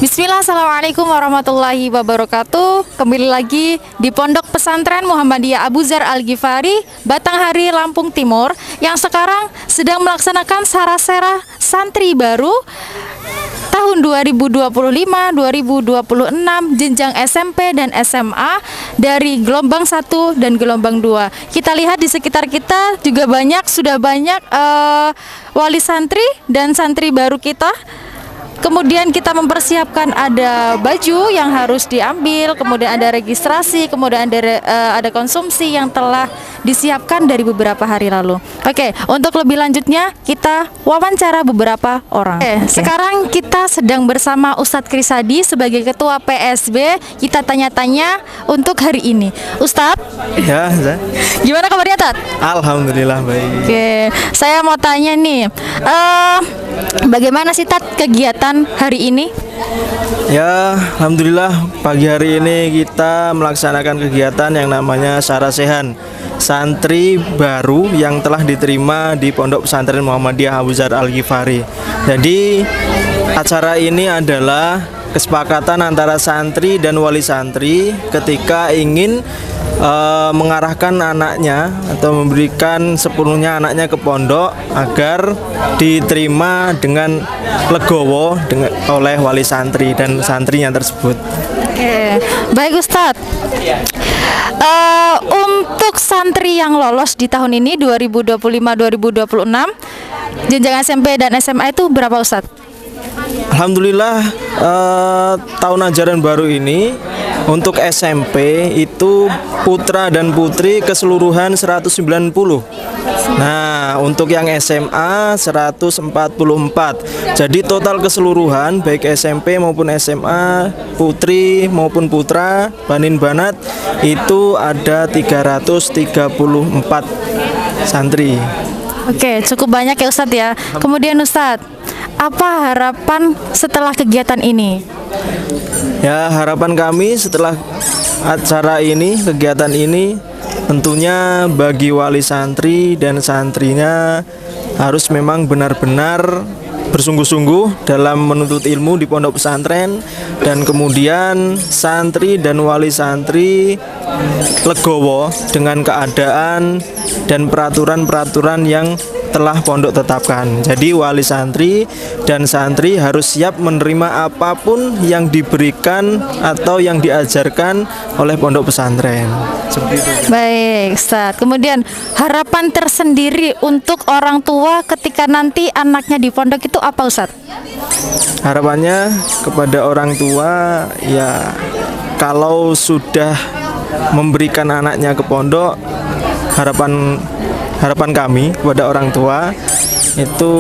Bismillah, Assalamualaikum warahmatullahi wabarakatuh. Kembali lagi di Pondok Pesantren Muhammadiyah Abu Dzar Al-Ghifari, Batanghari, Lampung Timur, yang sekarang sedang melaksanakan sarasera santri baru tahun 2025-2026 jenjang SMP dan SMA dari gelombang 1 dan gelombang 2. Kita lihat di sekitar kita juga sudah banyak wali santri dan santri baru kita. Kemudian kita mempersiapkan ada baju yang harus diambil, kemudian ada registrasi, kemudian ada konsumsi yang telah disiapkan dari beberapa hari lalu. Oke, untuk lebih lanjutnya kita wawancara beberapa orang. Sekarang kita sedang bersama Ustadz Krisadi sebagai Ketua PSB. Kita tanya-tanya untuk hari ini. Ustadz, ya, gimana kabarnya, Tat? Alhamdulillah baik. Oke, saya mau tanya nih, bagaimana sih, Tat, kegiatan hari ini? Ya, alhamdulillah pagi hari ini kita melaksanakan kegiatan yang namanya sarasehan santri baru yang telah diterima di Pondok Pesantren Muhammadiyah Abu Dzar Al-Ghifari. Jadi acara ini adalah kesepakatan antara santri dan wali santri ketika ingin mengarahkan anaknya atau memberikan sepenuhnya anaknya ke pondok agar diterima dengan legowo oleh wali santri dan santrinya tersebut. Oke, baik Ustadz. Untuk santri yang lolos di tahun ini 2025-2026 jenjang SMP dan SMA itu berapa, Ustadz? Alhamdulillah tahun ajaran baru ini untuk SMP itu putra dan putri keseluruhan 190. Nah, untuk yang SMA 144. Jadi total keseluruhan baik SMP maupun SMA, putri maupun putra, banin banat itu ada 334 santri. Oke, cukup banyak ya Ustadz ya. Kemudian Ustadz, apa harapan setelah kegiatan ini? Ya, harapan kami setelah acara ini, kegiatan ini, tentunya bagi wali santri dan santrinya harus memang benar-benar bersungguh-sungguh dalam menuntut ilmu di pondok pesantren, dan kemudian santri dan wali santri legowo dengan keadaan dan peraturan-peraturan yang telah pondok tetapkan. Jadi wali santri dan santri harus siap menerima apapun yang diberikan atau yang diajarkan oleh pondok pesantren. Seperti itu. Baik, Ustaz. Kemudian harapan tersendiri untuk orang tua ketika nanti anaknya di pondok itu apa, Ustaz? Harapannya kepada orang tua, ya kalau sudah memberikan anaknya ke pondok, harapan kami kepada orang tua itu,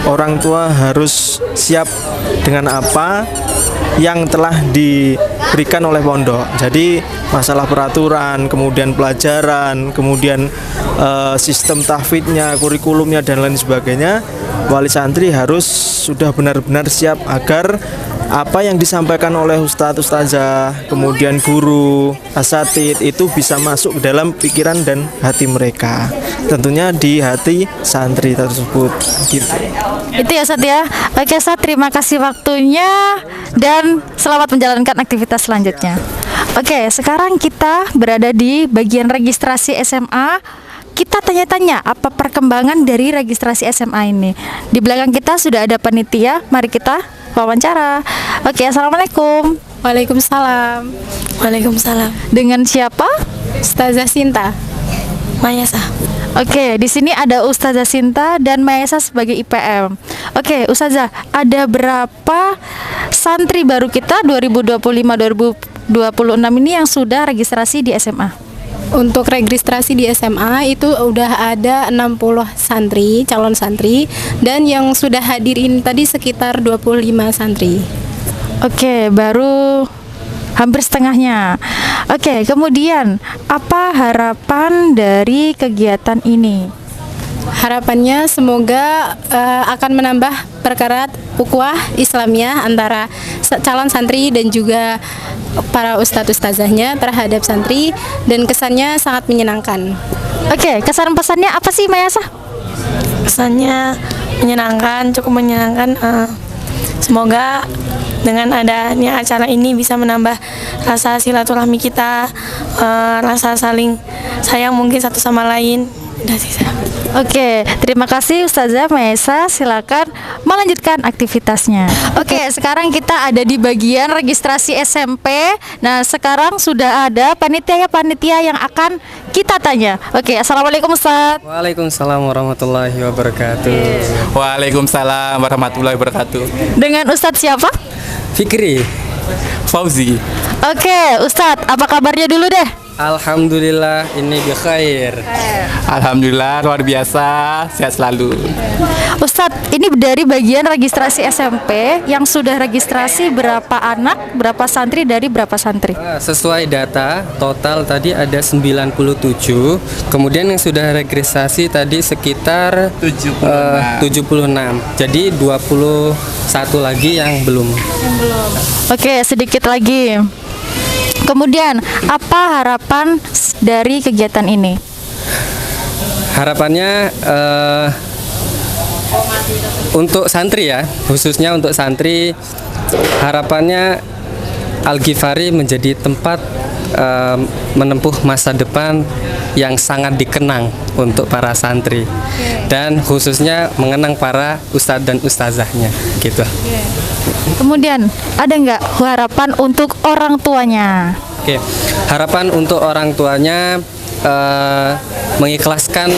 orang tua harus siap dengan apa yang telah diberikan oleh pondok. Jadi masalah peraturan, kemudian pelajaran, kemudian sistem tahfidnya, kurikulumnya dan lain sebagainya, wali santri harus sudah benar-benar siap agar apa yang disampaikan oleh ustadz, ustazah, kemudian guru, asatid itu bisa masuk ke dalam pikiran dan hati mereka. Tentunya di hati santri tersebut. Gitu. Itu ya Ustadz ya. Oke Ustadz, terima kasih waktunya dan selamat menjalankan aktivitas selanjutnya. Oke, sekarang kita berada di bagian registrasi SMA. Kita tanya-tanya apa perkembangan dari registrasi SMA ini. Di belakang kita sudah ada panitia. Mari kita wawancara. Oke, assalamualaikum. Waalaikumsalam. Waalaikumsalam. Dengan siapa? Ustazah Sinta Mayasa. Oke, di sini ada Ustazah Sinta dan Mayasa sebagai IPM. Oke, Ustazah, ada berapa santri baru kita 2025-2026 ini yang sudah registrasi di SMA? Untuk registrasi di SMA itu udah ada 60 santri, calon santri, dan yang sudah hadir ini tadi sekitar 25 santri. Oke, baru hampir setengahnya. Oke, kemudian apa harapan dari kegiatan ini? Harapannya semoga akan menambah perkarat ukhuwah Islamiyah antara calon santri dan juga para ustadz ustazahnya terhadap santri, dan kesannya sangat menyenangkan. Oke, kesan pesannya apa sih Mayasa? Kesannya menyenangkan, cukup menyenangkan. Semoga dengan adanya acara ini bisa menambah rasa silaturahmi kita, rasa saling sayang mungkin satu sama lain. Udah sih saya. Oke, terima kasih Ustazah Maesa. Silakan melanjutkan aktivitasnya. Oke, sekarang kita ada di bagian registrasi SMP. Nah, sekarang sudah ada panitia yang akan kita tanya. Oke, assalamualaikum Ustaz. Waalaikumsalam warahmatullahi wabarakatuh. Waalaikumsalam warahmatullahi wabarakatuh. Dengan Ustadz siapa? Fikri, Fauzi. Oke, Ustadz, apa kabarnya dulu deh? alhamdulillah ini bikhair. Alhamdulillah luar biasa, sehat selalu. Ustadz, ini dari bagian registrasi SMP yang sudah registrasi berapa anak, berapa santri dari berapa santri? Sesuai data total tadi ada 97. Kemudian yang sudah registrasi tadi sekitar 76. Jadi 21 lagi yang belum. Oke, sedikit lagi. Kemudian, apa harapan dari kegiatan ini? Harapannya untuk santri ya, khususnya untuk santri, harapannya Al-Ghifari menjadi tempat menempuh masa depan yang sangat dikenang untuk para santri dan khususnya mengenang para ustadz dan ustazahnya gitu. Kemudian, ada nggak harapan untuk orang tuanya? Oke, harapan untuk orang tuanya mengikhlaskan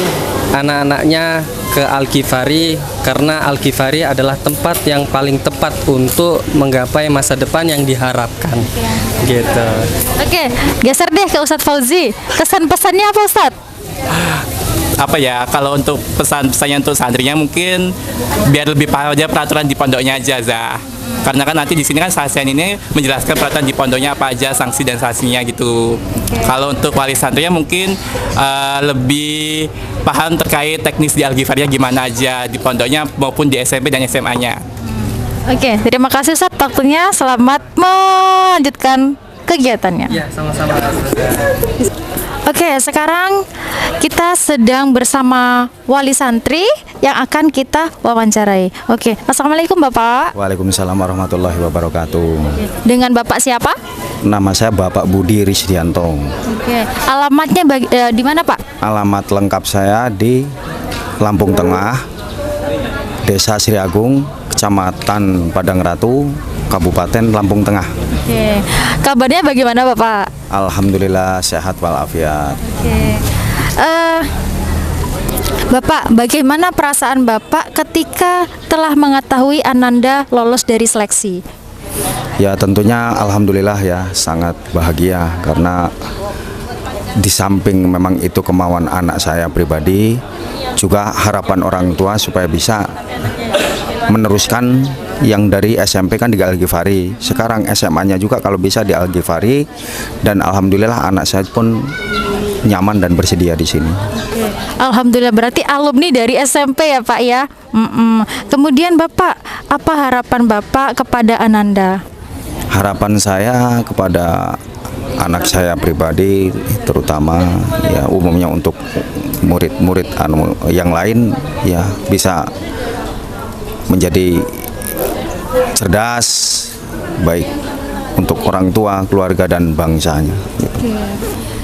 anak-anaknya ke Al-Ghifari karena Al-Ghifari adalah tempat yang paling tepat untuk menggapai masa depan yang diharapkan. Gitu. Oke, geser deh ke Ustadz Fauzi. Kesan pesannya apa Ustadz? Apa ya, kalau untuk pesan-pesannya untuk santrinya mungkin biar lebih paham aja peraturan di pondoknya aja, Zah. Karena kan nanti di sini kan Sasian ini menjelaskan peraturan di pondoknya apa aja, sanksi dan sanksinya gitu. Kalau untuk wali santrinya mungkin lebih paham terkait teknis di Al-Ghifari gimana aja di pondoknya maupun di SMP dan SMA-nya. Oke, terima kasih Ustadz waktunya. Selamat melanjutkan kegiatannya. Ya, sama-sama. Oke, sekarang kita sedang bersama wali santri yang akan kita wawancarai. Oke, assalamualaikum Bapak. Waalaikumsalam warahmatullahi wabarakatuh. Dengan Bapak siapa? Nama saya Bapak Budi Risdianto. Oke, alamatnya di mana Pak? Alamat lengkap saya di Lampung Tengah, Desa Sri Agung, Kecamatan Padang Ratu, Kabupaten Lampung Tengah. Oke, kabarnya bagaimana Bapak? Alhamdulillah sehat walafiat. Oke. Bapak, bagaimana perasaan Bapak ketika telah mengetahui Ananda lolos dari seleksi? Ya tentunya alhamdulillah ya, sangat bahagia karena di samping memang itu kemauan anak saya pribadi, juga harapan orang tua supaya bisa meneruskan yang dari SMP kan di Al-Ghifari, sekarang SMA-nya juga kalau bisa di Al-Ghifari, dan alhamdulillah anak saya pun nyaman dan bersedia di sini. Alhamdulillah, berarti alumni dari SMP ya Pak ya. Kemudian Bapak, apa harapan Bapak kepada Ananda? Harapan saya kepada anak saya pribadi, terutama ya umumnya untuk murid-murid yang lain ya bisa menjadi cerdas, baik untuk orang tua, keluarga dan bangsanya.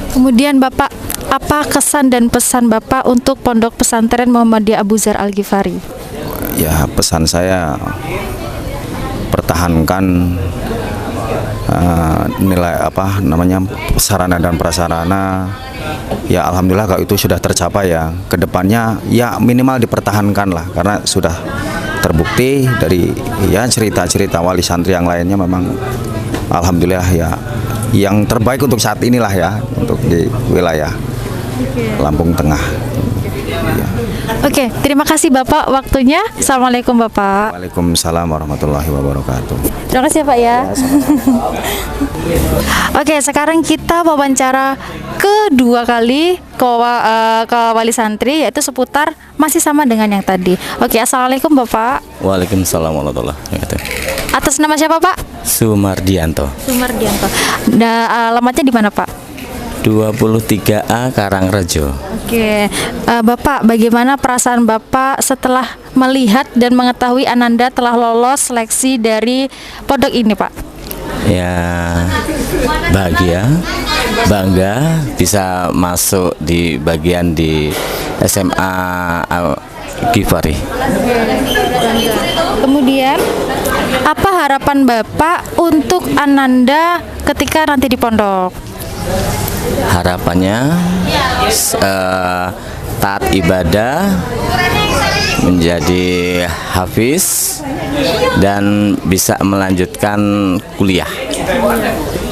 Kemudian Bapak, apa kesan dan pesan Bapak untuk Pondok Pesantren Muhammadiyah Abu Dzar Al-Ghifari? Ya pesan saya, pertahankan nilai sarana dan prasarana. Ya alhamdulillah kalau itu sudah tercapai ya, kedepannya ya minimal dipertahankan lah, karena sudah terbukti dari ya cerita-cerita wali santri yang lainnya memang alhamdulillah ya yang terbaik untuk saat inilah ya, untuk di wilayah Lampung Tengah. Ya. Oke, terima kasih Bapak waktunya. Assalamualaikum Bapak. Waalaikumsalam warahmatullahi wabarakatuh. Terima kasih Pak ya. Oke, sekarang kita wawancara kedua kali ke wali santri, yaitu seputar masih sama dengan yang tadi. Oke, assalamualaikum Bapak. Waalaikumsalam warahmatullahi wabarakatuh. Atas nama siapa Pak? Sumardianto. Sumardianto. Alamatnya di mana Pak? 23A Karangrejo. Oke, Bapak, bagaimana perasaan Bapak setelah melihat dan mengetahui Ananda telah lolos seleksi dari pondok ini, Pak? Ya, bahagia, bangga bisa masuk di bagian di SMA Al-Ghifari. Kemudian, apa harapan Bapak untuk Ananda ketika nanti di pondok? Harapannya taat ibadah, menjadi hafiz, dan bisa melanjutkan kuliah.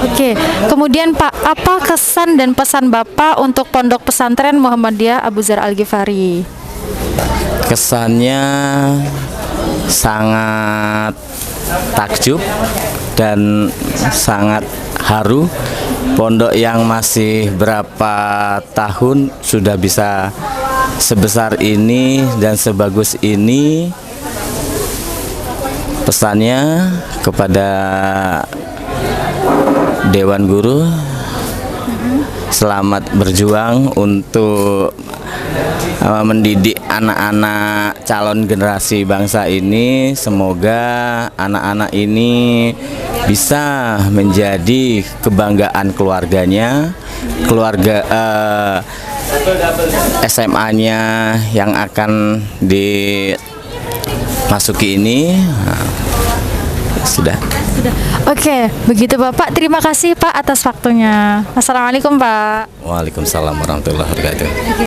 Oke, kemudian Pak, apa kesan dan pesan Bapak untuk Pondok Pesantren Muhammadiyah Abu Dzar Al-Ghifari? Kesannya sangat takjub dan sangat haru. Pondok yang masih berapa tahun sudah bisa sebesar ini dan sebagus ini. Pesannya kepada Dewan Guru, selamat berjuang untuk mendidik anak-anak calon generasi bangsa ini. Semoga anak-anak ini bisa menjadi kebanggaan keluarganya, keluarga SMA-nya yang akan dimasuki ini. Sudah. Oke, begitu Bapak. Terima kasih Pak atas waktunya. Assalamualaikum Pak. Waalaikumsalam warahmatullahi wabarakatuh.